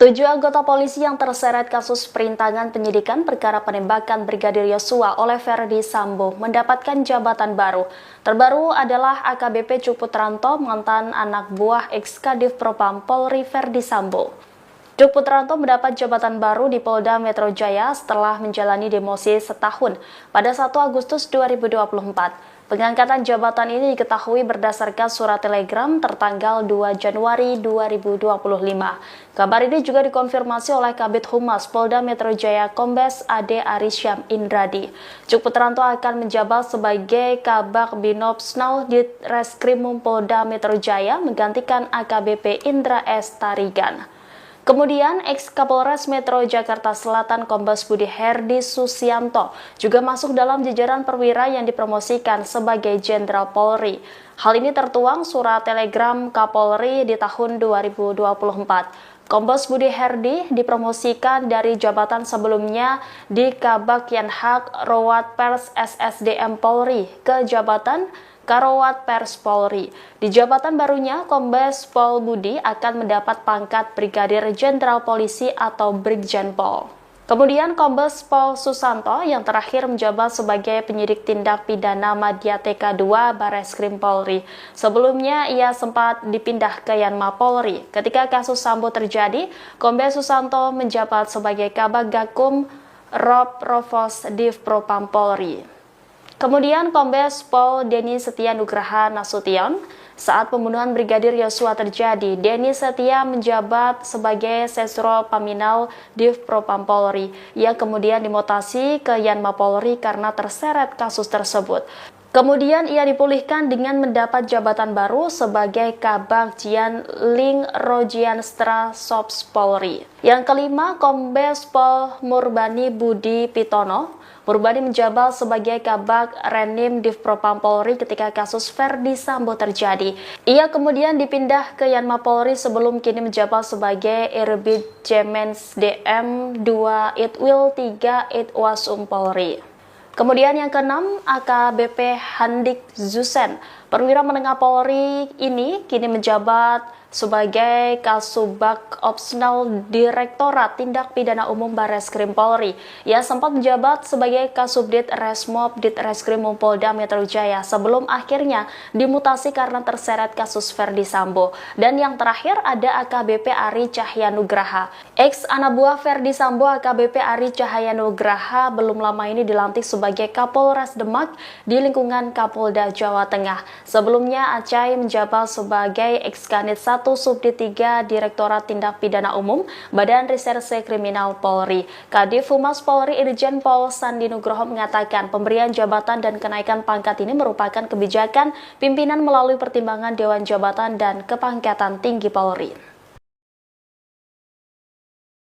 7 anggota polisi yang terseret kasus perintangan penyidikan perkara penembakan Brigadir Yosua oleh Ferdy Sambo mendapatkan jabatan baru. Terbaru adalah AKBP Cuk Putranto, mantan anak buah ex-Kadif Propam Polri Ferdy Sambo. Cuk Putranto mendapat jabatan baru di Polda Metro Jaya setelah menjalani demosi setahun pada 1 Agustus 2024. Pengangkatan jabatan ini diketahui berdasarkan surat telegram tertanggal 2 Januari 2025. Kabar ini juga dikonfirmasi oleh Kabid Humas Polda Metro Jaya Kombes Ade Arisyam Indradi. Cuk Putranto akan menjabat sebagai Kabak Binopsnal di Reskrimum Polda Metro Jaya menggantikan AKBP Indra S. Tarigan. Kemudian, ex-Kapolres Metro Jakarta Selatan Kombes Budi Herdi Susianto juga masuk dalam jajaran perwira yang dipromosikan sebagai Jenderal Polri. Hal ini tertuang surat telegram Kapolri di tahun 2024. Kombes Budi Herdi dipromosikan dari jabatan sebelumnya di Kabak Yanhak Rawat Pers SSDM Polri ke jabatan Karawat Pers Polri. Di jabatan barunya, Kombes Pol Budi akan mendapat pangkat Brigadir Jenderal Polisi atau Brigjen Pol. Kemudian Kombes Pol Susanto yang terakhir menjabat sebagai penyidik tindak pidana Madya TK2 Bareskrim Polri. Sebelumnya ia sempat dipindah ke Yanma Polri. Ketika kasus Sambo terjadi, Kombes Susanto menjabat sebagai Kabag Gakum Rob Provos Div Propam Polri. Kemudian Kombes Pol Denny Setia Nugraha Nasution, saat pembunuhan Brigadir Yosua terjadi, Denny Setia menjabat sebagai Sesro Paminal Div Propam Polri, yang kemudian dimutasi ke Yanma Polri karena terseret kasus tersebut. Kemudian ia dipulihkan dengan mendapat jabatan baru sebagai Kabag Jian Ling Rojianstra Sops Polri. Yang kelima, Kombes Pol Murbani Budi Pitono. Murbani menjabat sebagai Kabag Renim Div Propam Polri ketika kasus Ferdy Sambo terjadi. Ia kemudian dipindah ke Yanma Polri sebelum kini menjabat sebagai Irbid Jemens DM 2 Itwil 3 Itwasum Polri. Kemudian yang keenam, AKBP Handik Zusen, perwira menengah Polri ini kini menjabat sebagai Kasubag Opsional Direktorat Tindak Pidana Umum Bareskrim Polri. Ia sempat menjabat sebagai Kasubdit Resmob Ditreskrim Polda Metro Jaya sebelum akhirnya dimutasi karena terseret kasus Ferdy Sambo. Dan yang terakhir ada AKBP Ari Cahyanugraha. Ex anak buah Ferdy Sambo, AKBP Ari Cahyanugraha belum lama ini dilantik sebagai Kapolres Demak di lingkungan Kapolda Jawa Tengah. Sebelumnya Acai menjabat sebagai Ex-Kanit 1 Subdit 3 Direktorat Tindak Pidana Umum Badan Reserse Kriminal Polri. Kadif Humas Polri Irjen Pol Sandi Nugroho mengatakan pemberian jabatan dan kenaikan pangkat ini merupakan kebijakan pimpinan melalui pertimbangan Dewan Jabatan dan Kepangkatan Tinggi Polri.